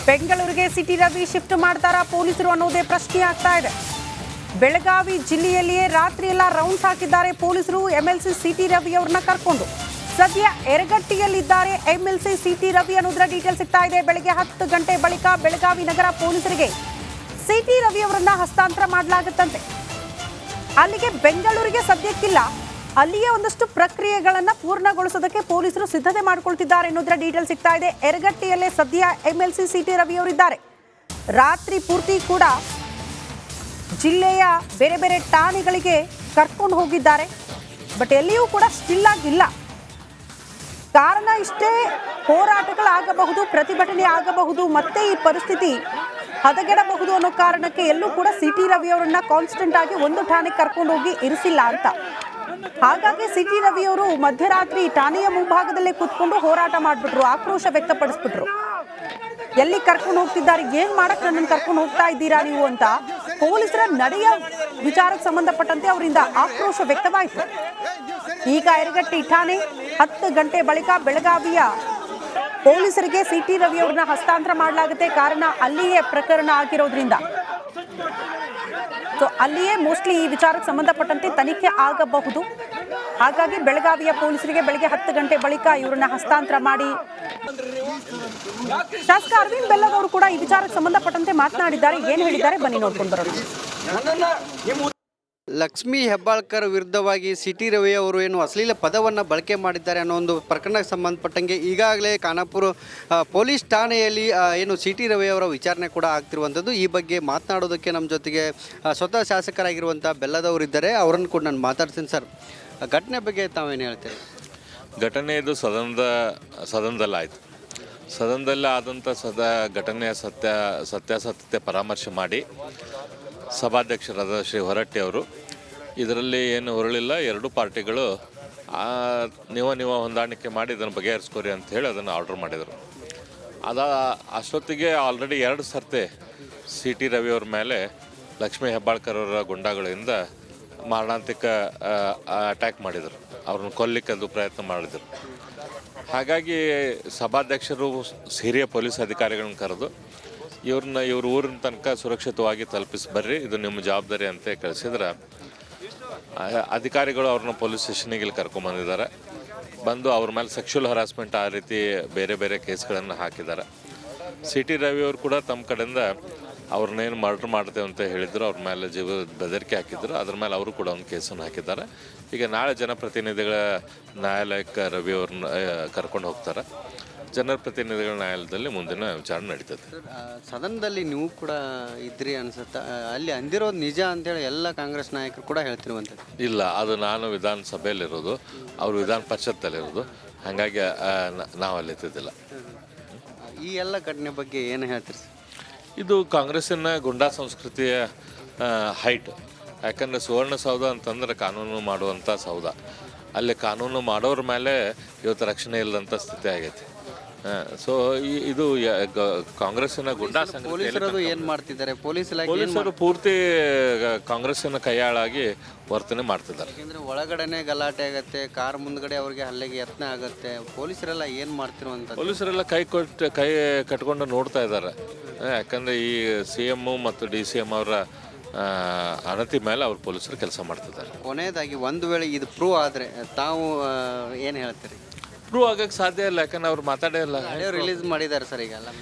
ಬೆಂಗಳೂರಿಗೆ city Ravi shift ಮಾಡ್ತಾರಾ ಪೊಲೀಸರು ಅನ್ನೋದೇ ಪ್ರಶ್ನೆ ಆಗ್ತಾ ಇದೆ. ಬೆಳಗಾವಿ ಜಿಲ್ಲೆಯಲ್ಲಿಯೇ ರಾತ್ರಿ ಎಲ್ಲ ರೌಂಡ್ಸ್ ಹಾಕಿದ್ದಾರೆ ಪೊಲೀಸರು ಎಂಎಲ್ಸಿ ಸಿಟಿ ರವಿ ಅವರನ್ನ ಕರ್ಕೊಂಡು. ಸದ್ಯ ಯರಗಟ್ಟಿಯಲ್ಲಿದ್ದಾರೆ ಎಂಎಲ್ಸಿ ಸಿಟಿ ರವಿ ಅನ್ನೋದರ ಡೀಟೇಲ್ ಸಿಗ್ತಾ ಇದೆ. ಬೆಳಗ್ಗೆ 10 ಗಂಟೆ ಬಳಿಕ ಬೆಳಗಾವಿ ನಗರ ಪೊಲೀಸರಿಗೆ ಸಿಟಿ ರವಿ ಅವರನ್ನ ಹಸ್ತಾಂತರ ಮಾಡಲಾಗುತ್ತಂತೆ. ಅಲ್ಲಿಗೆ ಬೆಂಗಳೂರಿಗೆ ಸದ್ಯಕ್ಕಿಲ್ಲ, ಅಲ್ಲಿಯೇ ಒಂದಷ್ಟು ಪ್ರಕ್ರಿಯೆಗಳನ್ನು ಪೂರ್ಣಗೊಳಿಸೋದಕ್ಕೆ ಪೊಲೀಸರು ಸಿದ್ಧತೆ ಮಾಡಿಕೊಳ್ತಿದ್ದಾರೆ ಅನ್ನೋದರ ಡೀಟೇಲ್ ಸಿಗ್ತಾ ಇದೆ. ಯರಗಟ್ಟಿಯಲ್ಲೇ ಸದ್ಯ ಎಂಎಲ್ಸಿ ಸಿಟಿ ರವಿ ಅವರಿದ್ದಾರೆ. ರಾತ್ರಿ ಪೂರ್ತಿ ಕೂಡ ಜಿಲ್ಲೆಯ ಬೇರೆ ಬೇರೆ ಠಾಣೆಗಳಿಗೆ ಕರ್ಕೊಂಡು ಹೋಗಿದ್ದಾರೆ. ಬಟ್ ಎಲ್ಲಿಯೂ ಕೂಡ ಸ್ಟಿಲ್ ಆಗಿಲ್ಲ. ಕಾರಣ ಇಷ್ಟೇ, ಹೋರಾಟಗಳಾಗಬಹುದು, ಪ್ರತಿಭಟನೆ ಆಗಬಹುದು, ಮತ್ತೆ ಈ ಪರಿಸ್ಥಿತಿ ಹದಗೆಡಬಹುದು ಅನ್ನೋ ಕಾರಣಕ್ಕೆ ಎಲ್ಲೂ ಕೂಡ ಸಿಟಿ ರವಿ ಅವರನ್ನ ಕಾನ್ಸ್ಟೆಂಟ್ ಆಗಿ ಒಂದು ಠಾಣೆಗೆ ಕರ್ಕೊಂಡು ಹೋಗಿ ಇರಿಸಿಲ್ಲ ಅಂತ. ಹಾಗಾಗಿ ಸಿಟಿ ರವಿ ಅವರು ಮಧ್ಯರಾತ್ರಿ ಠಾಣೆಯ ಮುಂಭಾಗದಲ್ಲೇ ಕೂತ್ಕೊಂಡು ಹೋರಾಟ ಮಾಡಿಬಿಟ್ರು, ಆಕ್ರೋಶ ವ್ಯಕ್ತಪಡಿಸ್ಬಿಟ್ರು. ಎಲ್ಲಿ ಕರ್ಕೊಂಡು ಹೋಗ್ತಿದ್ದಾರೆ, ಏನ್ ಮಾಡಕ್ ನನ್ನನ್ನು ಕರ್ಕೊಂಡು ಹೋಗ್ತಾ ಇದ್ದೀರಾ ನೀವು ಅಂತ ಪೊಲೀಸರ ನಡೆಯ ವಿಚಾರಕ್ಕೆ ಸಂಬಂಧಪಟ್ಟಂತೆ ಅವರಿಂದ ಆಕ್ರೋಶ ವ್ಯಕ್ತವಾಯಿತು. ಈಗ ಯರಗಟ್ಟಿ ಠಾಣೆ 10 ಗಂಟೆ ಬಳಿಕ ಬೆಳಗಾವಿಯ ಪೊಲೀಸರಿಗೆ ಸಿಟಿ ರವಿ ಅವ್ರನ್ನ ಹಸ್ತಾಂತರ ಮಾಡಲಾಗುತ್ತೆ. ಕಾರಣ ಅಲ್ಲಿಯೇ ಪ್ರಕರಣ ಆಗಿರೋದ್ರಿಂದ. ಸೊ ಅಲ್ಲಿಯೇ ಮೋಸ್ಟ್ಲಿ ಈ ವಿಚಾರಕ್ಕೆ ಸಂಬಂಧಪಟ್ಟಂತೆ ತನಿಖೆ ಆಗಬಹುದು. ಹಾಗಾಗಿ ಬೆಳಗಾವಿಯ ಪೊಲೀಸರಿಗೆ ಬೆಳಗ್ಗೆ 10 ಗಂಟೆ ಬಳಿಕ ಇವರನ್ನ ಹಸ್ತಾಂತರ ಮಾಡಿ. ಶಾಸಕ ಅರವಿಂದ್ ಬೆಲ್ಲದ್ ಅವರು ಕೂಡ ಈ ವಿಚಾರಕ್ಕೆ ಸಂಬಂಧಪಟ್ಟಂತೆ ಮಾತನಾಡಿದ್ದಾರೆ. ಏನ್ ಹೇಳಿದ್ದಾರೆ ಬನ್ನಿ ನೋಡ್ಕೊಂಡು ಬರೋಣ. ಲಕ್ಷ್ಮೀ ಹೆಬ್ಬಾಳ್ಕರ್ ವಿರುದ್ಧವಾಗಿ ಸಿಟಿ ರವಿ ಅವರು ಏನು ಅಶ್ಲೀಲ ಪದವನ್ನು ಬಳಕೆ ಮಾಡಿದ್ದಾರೆ ಅನ್ನೋ ಒಂದು ಪ್ರಕರಣಕ್ಕೆ ಸಂಬಂಧಪಟ್ಟಂಗೆ ಈಗಾಗಲೇ ಖಾನಾಪುರ ಪೊಲೀಸ್ ಠಾಣೆಯಲ್ಲಿ ಏನು ಸಿಟಿ ರವಿ ಅವರ ವಿಚಾರಣೆ ಕೂಡ ಆಗ್ತಿರುವಂಥದ್ದು. ಈ ಬಗ್ಗೆ ಮಾತನಾಡೋದಕ್ಕೆ ನಮ್ಮ ಜೊತೆಗೆ ಸ್ವತಃ ಶಾಸಕರಾಗಿರುವಂಥ ಬೆಲ್ಲದವರು ಇದ್ದಾರೆ. ಅವರನ್ನು ಕೂಡ ನಾನು ಮಾತಾಡ್ತೀನಿ. ಸರ್, ಘಟನೆ ಬಗ್ಗೆ ತಾವೇನು ಹೇಳ್ತೀರಿ? ಘಟನೆ ಇದು ಸದನದಲ್ಲಾಯಿತು. ಸದನದಲ್ಲಿ ಆದಂಥ ಘಟನೆಯ ಸತ್ಯಾಸತ್ಯತೆ ಪರಾಮರ್ಶೆ ಮಾಡಿ ಸಭಾಧ್ಯಕ್ಷರಾದ ಶ್ರೀ ಹೊರಟ್ಟಿ ಅವರು ಇದರಲ್ಲಿ ಏನು ಹೊರಳಿಲ್ಲ, ಎರಡೂ ಪಾರ್ಟಿಗಳು ನೀವು ಹೊಂದಾಣಿಕೆ ಮಾಡಿ ಇದನ್ನು ಬಗೆಹರಿಸ್ಕೋರಿ ಅಂತ ಹೇಳಿ ಅದನ್ನು ಆರ್ಡರ್ ಮಾಡಿದರು. ಅಷ್ಟೊತ್ತಿಗೆ ಆಲ್ರೆಡಿ 2 ಸರ್ತಿ ಸಿಟಿ ರವಿ ಅವ್ರ ಮೇಲೆ ಲಕ್ಷ್ಮೀ ಹೆಬ್ಬಾಳ್ಕರ್ ಅವರ ಗುಂಡಾಗಳಿಂದ ಮಾರಣಾಂತಿಕ ಅಟ್ಯಾಕ್ ಮಾಡಿದರು. ಅವ್ರನ್ನ ಕೊಲ್ಲಿಕ್ಕೆ ಅದು ಪ್ರಯತ್ನ ಮಾಡಿದರು. ಹಾಗಾಗಿ ಸಭಾಧ್ಯಕ್ಷರು ಹಿರಿಯ ಪೊಲೀಸ್ ಅಧಿಕಾರಿಗಳನ್ನ ಕರೆದು ಇವ್ರ ಊರಿನ ತನಕ ಸುರಕ್ಷಿತವಾಗಿ ತಲುಪಿಸಿ ಬರ್ರಿ, ಇದು ನಿಮ್ಮ ಜವಾಬ್ದಾರಿ ಅಂತ ಕಳಿಸಿದ್ರೆ ಅಧಿಕಾರಿಗಳು ಅವ್ರನ್ನ ಪೊಲೀಸ್ ಸ್ಟೇಷನಿಗೆ ಇಲ್ಲಿ ಕರ್ಕೊಂಬಂದಿದ್ದಾರೆ. ಬಂದು ಅವ್ರ ಮೇಲೆ ಸೆಕ್ಷುವಲ್ ಹರಾಸ್ಮೆಂಟ್ ಆ ರೀತಿ ಬೇರೆ ಬೇರೆ ಕೇಸ್ಗಳನ್ನು ಹಾಕಿದ್ದಾರೆ. ಸಿಟಿ ರವಿ ಅವರು ಕೂಡ ತಮ್ಮ ಕಡೆಯಿಂದ ಅವ್ರನ್ನೇನು ಮರ್ಡರ್ ಮಾಡ್ತೇವೆ ಅಂತ ಹೇಳಿದ್ರು, ಅವ್ರ ಮೇಲೆ ಜೀವ ಬೆದರಿಕೆ ಹಾಕಿದ್ರು. ಅದ್ರ ಮೇಲೆ ಅವರು ಕೂಡ ಒಂದು ಕೇಸನ್ನು ಹಾಕಿದ್ದಾರೆ. ಈಗ ನಾಳೆ ಜನಪ್ರತಿನಿಧಿಗಳ ನ್ಯಾಯಾಲಯಕ್ಕೆ ರವಿ ಅವ್ರನ್ನ ಕರ್ಕೊಂಡು ಹೋಗ್ತಾರೆ. ಜನಪ್ರತಿನಿಧಿಗಳ ನ್ಯಾಯಾಲಯದಲ್ಲಿ ಮುಂದಿನ ವಿಚಾರಣೆ ನಡೀತದೆ. ಸದನದಲ್ಲಿ ನೀವು ಕೂಡ ಇದ್ರಿ ಅನ್ಸುತ್ತಾ? ಅಲ್ಲಿ ಅಂದಿರೋದು ನಿಜ ಅಂತೇಳಿ ಎಲ್ಲ ಕಾಂಗ್ರೆಸ್ ನಾಯಕರು ಕೂಡ ಹೇಳ್ತಿರುವಂಥದ್ದು. ಇಲ್ಲ, ಅದು ನಾನು ವಿಧಾನಸಭೆಯಲ್ಲಿರೋದು, ಅವರು ವಿಧಾನ ಪರಿಷತ್ತಲ್ಲಿರೋದು, ಹಾಗಾಗಿ ನಾವು ಅಲ್ಲಿ ಎತ್ತಿದ್ದಿಲ್ಲ. ಈ ಎಲ್ಲ ಘಟನೆ ಬಗ್ಗೆ ಏನು ಹೇಳ್ತೀರಿ? ಇದು ಕಾಂಗ್ರೆಸ್ಸಿನ ಗುಂಡಾ ಸಂಸ್ಕೃತಿಯ ಹೈಟ್. ಯಾಕಂದರೆ ಸುವರ್ಣಸೌಧ ಅಂತಂದ್ರೆ ಕಾನೂನು ಮಾಡುವಂಥ ಸೌಧ. ಅಲ್ಲಿ ಕಾನೂನು ಮಾಡೋರ ಮೇಲೆ ಇವತ್ತು ರಕ್ಷಣೆ ಇಲ್ಲದಂಥ ಸ್ಥಿತಿ ಆಗೈತಿ. ಸೊ ಇದು ಕಾಂಗ್ರೆಸ್ಸಿನ ಗುಂಡಾ ಪೊಲೀಸರು ಏನು ಮಾಡ್ತಿದ್ದಾರೆ? ಪೊಲೀಸರು ಪೂರ್ತಿ ಕಾಂಗ್ರೆಸ್ಸಿನ ಕೈಯಾಳಾಗಿ ವರ್ತನೆ ಮಾಡ್ತಿದ್ದಾರೆ. ಯಾಕೆಂದರೆ ಒಳಗಡೆನೆ ಗಲಾಟೆ ಆಗುತ್ತೆ, ಕಾರ್ ಮುಂದ್ಗಡೆ ಅವ್ರಿಗೆ ಹಲ್ಲೆಗೆ ಯತ್ನ ಆಗುತ್ತೆ. ಪೊಲೀಸರೆಲ್ಲ ಏನು ಮಾಡ್ತಿರುವಂಥ? ಪೊಲೀಸರೆಲ್ಲ ಕೈ ಕಟ್ಕೊಂಡು ನೋಡ್ತಾ ಇದ್ದಾರೆ. ಯಾಕಂದರೆ ಈ CM ಮತ್ತು DCM ಅವರ ಅಣತಿ ಮೇಲೆ ಅವ್ರು ಪೊಲೀಸರು ಕೆಲಸ ಮಾಡ್ತಿದ್ದಾರೆ. ಕೊನೆಯದಾಗಿ ಒಂದು ವೇಳೆ ಇದು ಪ್ರೂವ್ ಆದರೆ ತಾವು ಏನು ಹೇಳ್ತೀರಿ? ಪ್ರೂವ್ ಆಗಕ್ಕೆ ಸಾಧ್ಯ ಇಲ್ಲ, ಯಾಕಂದ್ರೆ ಅವ್ರು ಮಾತಾಡೇ ಇಲ್ಲ. ರಿಲೀಸ್ ಮಾಡಿದ್ದಾರೆ ಸರ್, ಈಗ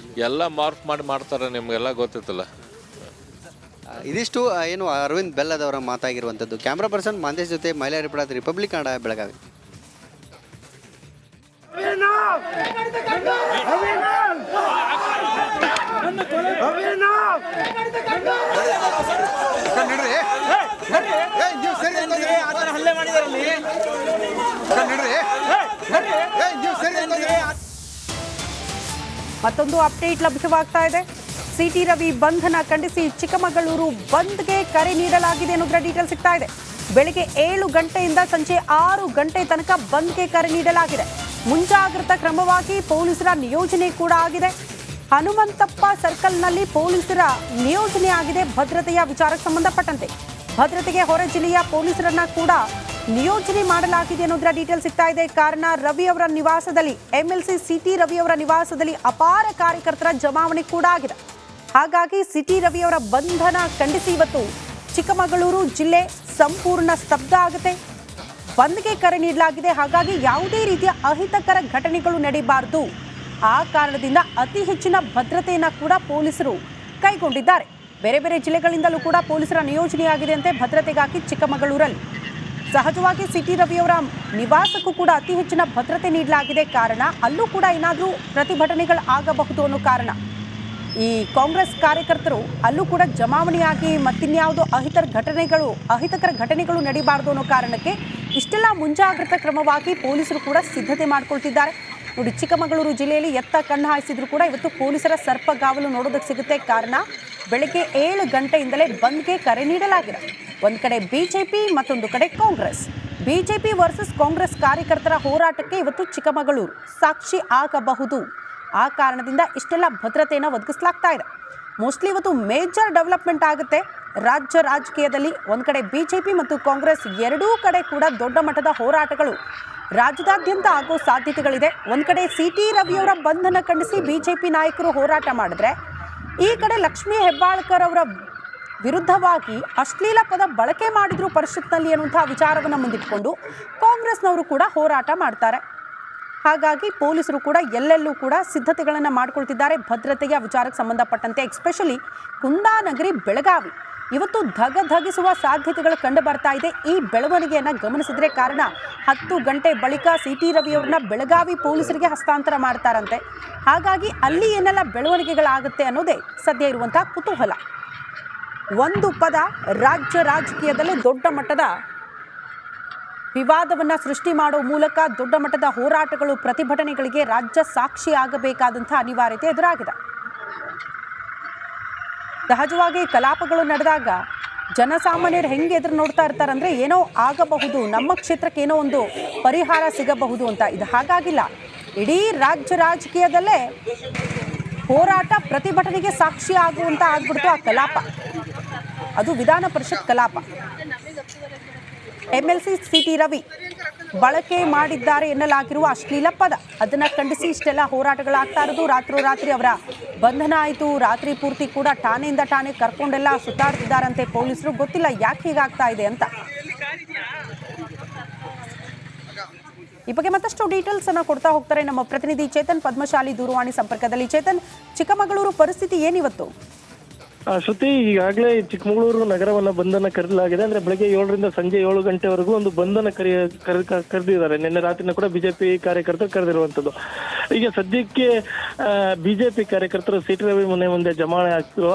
ಎಲ್ಲ ಮಾರ್ಕ್ ಮಾಡ್ತಾರೆ, ನಿಮಗೆಲ್ಲ ಗೊತ್ತಿತ್ತಲ್ಲ. ಇದಿಷ್ಟು ಏನು ಅರವಿಂದ್ ಬೆಲ್ಲದವರ ಮಾತಾಗಿರುವಂಥದ್ದು. ಕ್ಯಾಮ್ರಾ ಪರ್ಸನ್ ಮಾಂದೇಶ್ ಜೊತೆ ಮೈಲಾ ರಿಪೋರ್ಟ್, ರಿಪಬ್ಲಿಕ್ ಕನ್ನಡ, ಬೆಳಗಾವಿ. ಮತ್ತೊಂದು ಅಪ್ಡೇಟ್ ಲಭ್ಯವಾಗ್ತಾ ಇದೆ. ಸಿಟಿ ರವಿ ಬಂಧನ ಖಂಡಿಸಿ ಚಿಕ್ಕಮಗಳೂರು ಬಂದ್ಗೆ ಕರೆ ನೀಡಲಾಗಿದೆ ಅನ್ನೋದರ ಡೀಟೇಲ್ ಸಿಗ್ತಾ ಇದೆ. ಬೆಳಿಗ್ಗೆ 7 ಗಂಟೆಯಿಂದ ಸಂಜೆ 6 ಗಂಟೆ ತನಕ ಬಂದ್ಗೆ ಕರೆ ನೀಡಲಾಗಿದೆ. ಮುಂಜಾಗ್ರತಾ ಕ್ರಮವಾಗಿ ಪೊಲೀಸರ ನಿಯೋಜನೆ ಕೂಡ ಆಗಿದೆ. ಹನುಮಂತಪ್ಪ ಸರ್ಕಲ್ನಲ್ಲಿ ಪೊಲೀಸರ ನಿಯೋಜನೆ ಆಗಿದೆ ಭದ್ರತೆಯ ವಿಚಾರಕ್ಕೆ ಸಂಬಂಧಪಟ್ಟಂತೆ. ಭದ್ರತೆಗೆ ಹೊರ ಜಿಲ್ಲೆಯ ಪೊಲೀಸರನ್ನ ಕೂಡ ನಿಯೋಜನೆ ಮಾಡಲಾಗಿದೆ ಅನ್ನೋದರ ಡೀಟೇಲ್ ಸಿಗ್ತಾ ಇದೆ. ಕಾರಣ ರವಿ ಅವರ ನಿವಾಸದಲ್ಲಿ ಎಂಎಲ್ಸಿ ಸಿಟಿ ರವಿ ಅವರ ನಿವಾಸದಲ್ಲಿ ಅಪಾರ ಕಾರ್ಯಕರ್ತರ ಜಮಾವಣೆ ಕೂಡ ಆಗಿದೆ. ಹಾಗಾಗಿ ಸಿಟಿ ರವಿ ಅವರ ಬಂಧನ ಖಂಡಿಸಿ ಇವತ್ತು ಚಿಕ್ಕಮಗಳೂರು ಜಿಲ್ಲೆ ಸಂಪೂರ್ಣ ಸ್ತಬ್ಧ ಆಗುತ್ತೆ. ಬಂದ್ಗೆ ಕರೆ ನೀಡಲಾಗಿದೆ. ಹಾಗಾಗಿ ಯಾವುದೇ ರೀತಿಯ ಅಹಿತಕರ ಘಟನೆಗಳು ನಡೆಯಬಾರದು. ಆ ಕಾರಣದಿಂದ ಅತಿ ಹೆಚ್ಚಿನ ಭದ್ರತೆಯನ್ನು ಕೂಡ ಪೊಲೀಸರು ಕೈಗೊಂಡಿದ್ದಾರೆ. ಬೇರೆ ಬೇರೆ ಜಿಲ್ಲೆಗಳಿಂದಲೂ ಕೂಡ ಪೊಲೀಸರ ನಿಯೋಜನೆಯಾಗಿದೆ ಅಂತೆ ಭದ್ರತೆಗಾಗಿ ಚಿಕ್ಕಮಗಳೂರಲ್ಲಿ. ಸಹಜವಾಗಿ ಸಿಟಿ ರವಿಯವರ ನಿವಾಸಕ್ಕೂ ಕೂಡ ಅತಿ ಹೆಚ್ಚಿನ ಭದ್ರತೆ ನೀಡಲಾಗಿದೆ. ಕಾರಣ ಅಲ್ಲೂ ಕೂಡ ಏನಾದರೂ ಪ್ರತಿಭಟನೆಗಳು ಆಗಬಹುದು ಅನ್ನೋ ಕಾರಣ ಈ ಕಾಂಗ್ರೆಸ್ ಕಾರ್ಯಕರ್ತರು ಅಲ್ಲೂ ಕೂಡ ಜಮಾವಣೆಯಾಗಿ ಮತ್ತಿನ್ಯಾವುದೋ ಅಹಿತಕರ ಘಟನೆಗಳು ನಡೀಬಾರ್ದು ಅನ್ನೋ ಕಾರಣಕ್ಕೆ ಇಷ್ಟೆಲ್ಲ ಮುಂಜಾಗ್ರತಾ ಕ್ರಮವಾಗಿ ಪೊಲೀಸರು ಕೂಡ ಸಿದ್ಧತೆ ಮಾಡ್ಕೊಳ್ತಿದ್ದಾರೆ. ನೋಡಿ, ಚಿಕ್ಕಮಗಳೂರು ಜಿಲ್ಲೆಯಲ್ಲಿ ಎತ್ತ ಕಣ್ಣು ಹಾಯಿಸಿದ್ರು ಕೂಡ ಇವತ್ತು ಪೊಲೀಸರ ಸರ್ಪಗಾವಲು ನೋಡೋದಕ್ಕೆ ಸಿಗುತ್ತೆ. ಕಾರಣ ಬೆಳಗ್ಗೆ 7 ಗಂಟೆಯಿಂದಲೇ ಬಂದ್ಗೆ ಕರೆ ನೀಡಲಾಗಿದೆ. ಒಂದು ಕಡೆ ಬಿಜೆಪಿ, ಮತ್ತೊಂದು ಕಡೆ ಕಾಂಗ್ರೆಸ್. ಬಿಜೆಪಿ ವರ್ಸಸ್ ಕಾಂಗ್ರೆಸ್ ಕಾರ್ಯಕರ್ತರ ಹೋರಾಟಕ್ಕೆ ಇವತ್ತು ಚಿಕ್ಕಮಗಳೂರು ಸಾಕ್ಷಿ ಆಗಬಹುದು. ಆ ಕಾರಣದಿಂದ ಇಷ್ಟೆಲ್ಲ ಭದ್ರತೆಯನ್ನು ಒದಗಿಸಲಾಗ್ತಾ ಇದೆ. ಮೋಸ್ಟ್ಲಿ ಇವತ್ತು ಮೇಜರ್ ಡೆವಲಪ್ಮೆಂಟ್ ಆಗುತ್ತೆ ರಾಜ್ಯ ರಾಜಕೀಯದಲ್ಲಿ. ಒಂದು ಕಡೆ ಬಿಜೆಪಿ ಮತ್ತು ಕಾಂಗ್ರೆಸ್ ಎರಡೂ ಕಡೆ ಕೂಡ ದೊಡ್ಡ ಮಟ್ಟದ ಹೋರಾಟಗಳು ರಾಜ್ಯದಾದ್ಯಂತ ಆಗೋ ಸಾಧ್ಯತೆಗಳಿದೆ. ಒಂದು ಕಡೆ ಸಿಟಿ ರವಿಯವರ ಬಂಧನ ಖಂಡಿಸಿ ಬಿಜೆಪಿ ನಾಯಕರು ಹೋರಾಟ ಮಾಡಿದ್ರೆ, ಈ ಕಡೆ ಲಕ್ಷ್ಮೀ ಹೆಬ್ಬಾಳ್ಕರ್ ಅವರ ವಿರುದ್ಧವಾಗಿ ಅಶ್ಲೀಲ ಪದ ಬಳಕೆ ಮಾಡಿದ್ರು ಪರಿಷತ್ನಲ್ಲಿ ಅನ್ನುವಂತಹ ವಿಚಾರವನ್ನು ಮುಂದಿಟ್ಕೊಂಡು ಕಾಂಗ್ರೆಸ್ನವರು ಕೂಡ ಹೋರಾಟ ಮಾಡ್ತಾರೆ. ಹಾಗಾಗಿ ಪೊಲೀಸರು ಕೂಡ ಎಲ್ಲೆಲ್ಲೂ ಕೂಡ ಸಿದ್ಧತೆಗಳನ್ನು ಮಾಡ್ಕೊಳ್ತಿದ್ದಾರೆ ಭದ್ರತೆಯ ವಿಚಾರಕ್ಕೆ ಸಂಬಂಧಪಟ್ಟಂತೆ. ಎಸ್ಪೆಷಲಿ ಕುಂದಾನಗರಿ, ಬೆಳಗಾವಿ ಇವತ್ತು ಧಗಿಸುವ ಸಾಧ್ಯತೆಗಳು ಕಂಡು ಬರ್ತಾ ಇದೆ. ಈ ಬೆಳವಣಿಗೆಯನ್ನು ಗಮನಿಸಿದ್ರೆ ಕಾರಣ 10 ಗಂಟೆ ಬಳಿಕ ಸಿಟಿ ರವಿಯವ್ರನ್ನ ಬೆಳಗಾವಿ ಪೊಲೀಸರಿಗೆ ಹಸ್ತಾಂತರ ಮಾಡ್ತಾರಂತೆ. ಹಾಗಾಗಿ ಅಲ್ಲಿ ಏನೆಲ್ಲ ಬೆಳವಣಿಗೆಗಳಾಗುತ್ತೆ ಅನ್ನೋದೇ ಸದ್ಯ ಇರುವಂತಹ ಕುತೂಹಲ. ಒಂದು ಪದ ರಾಜ್ಯ ರಾಜಕೀಯದಲ್ಲಿ ದೊಡ್ಡ ಮಟ್ಟದ ವಿವಾದವನ್ನು ಸೃಷ್ಟಿ ಮಾಡೋ ಮೂಲಕ ದೊಡ್ಡ ಮಟ್ಟದ ಹೋರಾಟಗಳು, ಪ್ರತಿಭಟನೆಗಳಿಗೆ ರಾಜ್ಯ ಸಾಕ್ಷಿ ಆಗಬೇಕಾದಂಥ ಅನಿವಾರ್ಯತೆ ಎದುರಾಗಿದೆ. ಸಹಜವಾಗಿ ಕಲಾಪಗಳು ನಡೆದಾಗ ಜನಸಾಮಾನ್ಯರು ಹೆಂಗೆ ಎದುರು ನೋಡ್ತಾ ಇರ್ತಾರಂದ್ರೆ ಏನೋ ಆಗಬಹುದು, ನಮ್ಮ ಕ್ಷೇತ್ರಕ್ಕೆ ಏನೋ ಒಂದು ಪರಿಹಾರ ಸಿಗಬಹುದು ಅಂತ. ಇದು ಹಾಗಾಗಿಲ್ಲ. ಇಡೀ ರಾಜ್ಯ ರಾಜಕೀಯದಲ್ಲೇ ಹೋರಾಟ, ಪ್ರತಿಭಟನೆಗೆ ಸಾಕ್ಷಿ ಆಗುವಂತ ಆಗ್ಬಿಡ್ತು ಆ ಕಲಾಪ. ಅದು ವಿಧಾನ ಪರಿಷತ್ ಕಲಾಪ. ಎಂಎಲ್ಸಿ ಸಿಟಿ ರವಿ ಬಳಕೆ ಮಾಡಿದ್ದಾರೆ ಎನ್ನಲಾಗಿರುವ ಅಶ್ಲೀಲ ಪದ, ಅದನ್ನು ಖಂಡಿಸಿ ಇಷ್ಟೆಲ್ಲ ಹೋರಾಟಗಳಾಗ್ತಾ ಇರೋದು. ರಾತ್ರೋರಾತ್ರಿ ಅವರ ಬಂಧನ ಆಯಿತು. ರಾತ್ರಿ ಪೂರ್ತಿ ಕೂಡ ಠಾಣೆಯಿಂದ ಠಾಣೆ ಕರ್ಕೊಂಡೆಲ್ಲ ಸುತ್ತಾಡ್ತಿದ್ದಾರಂತೆ ಪೊಲೀಸರು. ಗೊತ್ತಿಲ್ಲ ಯಾಕೆ ಹೀಗಾಗ್ತಾ ಇದೆ ಅಂತ. ಈ ಬಗ್ಗೆ ಮತ್ತಷ್ಟು ಡೀಟೇಲ್ಸ್ ಅನ್ನು ಕೊಡ್ತಾ ಹೋಗ್ತಾರೆ ನಮ್ಮ ಪ್ರತಿನಿಧಿ ಚೇತನ್ ಪದ್ಮಶಾಲಿ ದೂರವಾಣಿ ಸಂಪರ್ಕದಲ್ಲಿ. ಚೇತನ್, ಚಿಕ್ಕಮಗಳೂರು ಪರಿಸ್ಥಿತಿ ಏನಿವತ್ತು? ಶ್ರುತಿ, ಈಗಾಗಲೇ ಚಿಕ್ಕಮಗಳೂರು ನಗರವನ್ನ ಬಂಧನ ಕರೆಯಲಾಗಿದೆ. ಅಂದ್ರೆ ಬೆಳಗ್ಗೆ 7ರಿಂದ ಸಂಜೆ 7 ಗಂಟೆವರೆಗೂ ಒಂದು ಬಂಧನ ಕರೆದಿದ್ದಾರೆ. ನಿನ್ನೆ ರಾತ್ರಿನ ಕೂಡ ಬಿಜೆಪಿ ಕಾರ್ಯಕರ್ತರು ಕರೆದಿರುವಂತದ್ದು. ಈಗ ಸದ್ಯಕ್ಕೆ ಬಿಜೆಪಿ ಕಾರ್ಯಕರ್ತರು ಸಿಟಿ ರವಿ ಮನೆ ಮುಂದೆ ಜಮಾವಣೆ ಆಗ್ತಿರುವ